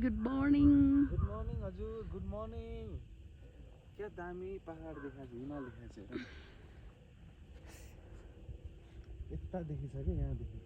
Good morning. Good morning, हजुर. Good morning. क्या दामी पहाड देखाछ, हिमाल देखाछ. यता देखिछ के यहाँ देखि.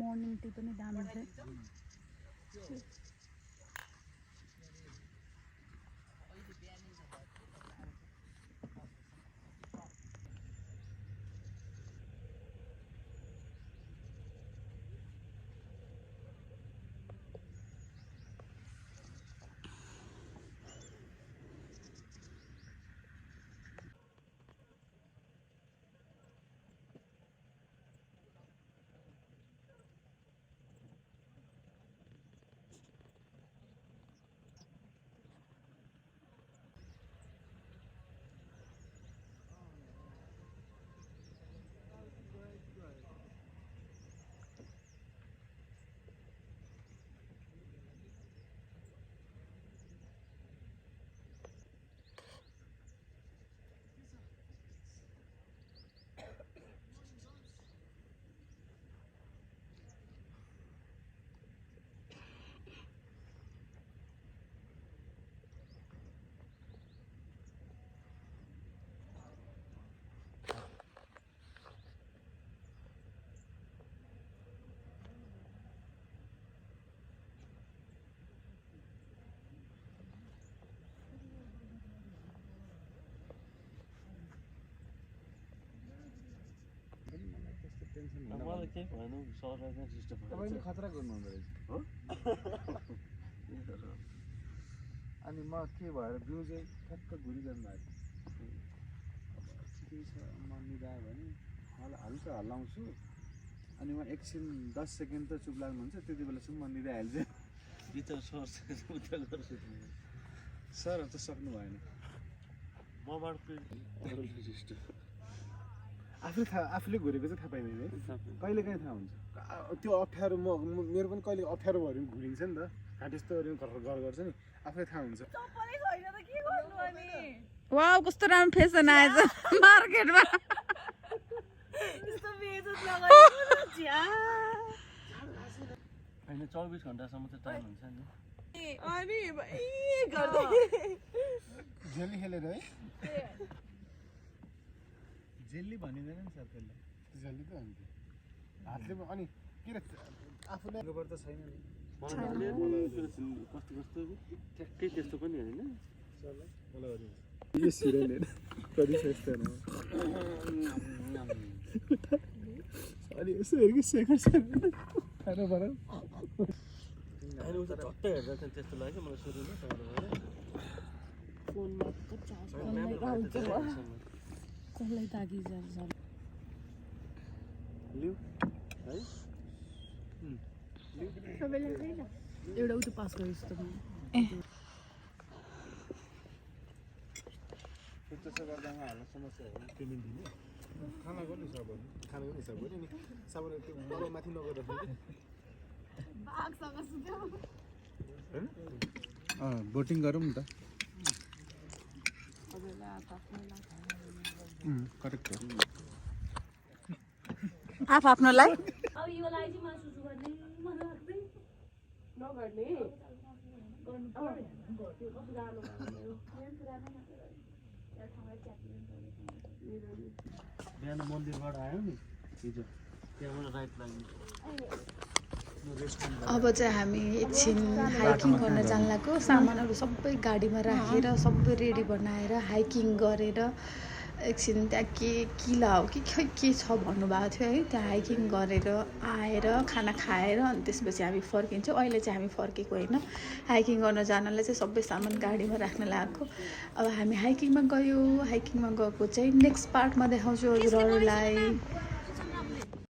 Morning tea पनि दामी छ. मलाई के भन्नु सरलाई चाहिँ डिस्टर्ब भयो. तपाईले खतरा गर्नु हुँदै रहेछ. हो? अनि म के भएर बिउ चाहिँ ठ्याक्क घुरिरहनु भएको. के छ म निदायो भने मलाई हल्का हल्लाउँछु अनि म एकछिन 10 सेकेन्ड त चुप लाग्नुहुन्छ त्यति बेलासम्म म निदाइहाल्छु. भित्र सर्छ उता गर्छु. सर त सक्नु भएन. मबाट आफूले घुरेको चाहिँ थाहा पाइँदैन है. कहिले काहीँ थाहा हुन्छ. त्यो अप्ठ्यारो मेरो पनि कहिले अप्ठ्यारो भयो भने घुरिन्छ नि त. घाँट यस्तो घर गर्छ नि आफूलाई थाहा हुन्छ. वाउ कस्तो राम्रो फेसन आएछ मार्केटमा. हैन 24 घण्टासम्म त टाइम हुन्छ नि. अनि जेली खेलेर है. जेली भनिदैन नि सर त्यसलाई. जेली त हुन्छ. हातले अनि के आफूले गोबर त छैन नि. कस्तो कस्तो ठ्याक्कै त्यस्तो पनि हैन. सरलाई मलाई अरे यो सिरेन हैन. कति सस्तो न. अनि यसो हेर्नु सेकर छ. खानु पर्यो. अनि उता टट्टै हेर्दा चाहिँ त्यस्तो लाग्यो मलाई सुरुमा तपाईहरुले. फोनमा 50 आउँछ. कसलाई तागी जान्छ. लिउ है. सबैलाई छैन. एउटा उतो पास गरिस् त म. त्यसो गर्दामा हाल्न समस्या हो. पेमेन्ट दिने. खानाको नि हिसाब गर्नु. खानाको हिसाब गर्ने नि. साबुन त्यो मलाई माथि नगर्दा फेरि बागसँग सुत्यो. हैन? बोटिङ गरौँ नि त. करेक्ट हो. आफ्नोलाई अब योलाई चाहिँ म सुसु गर्ने मन लाग्दैन. नगर्ने गर्नु पर्यो. त्यो पुरानो मेरो पुरानो बिहान मन्दिरबाट आयो नि हिजो त्यहाँबाट राइट लाग्यो. अब चाहिँ हामी एकछिन हाइकिङ गर्न जान लागेको सामानहरू सबै गाडीमा राखेर सबै रेडी बनाएर हाइकिङ गरेर एकछिन त्यहाँ के किला हो कि खै के छ भन्नुभएको थियो है त्यहाँ हाइकिङ गरेर आएर खाना खाएर अनि त्यसपछि हामी फर्किन्छौँ अहिले चाहिँ हामी फर्केको होइन हाइकिङ गर्न जानलाई चाहिँ सबै सामान गाडीमा राख्न लागेको अब हामी हाइकिङमा गएको चाहिँ नेक्स्ट पार्टमा देखाउँछु हजुरहरूलाई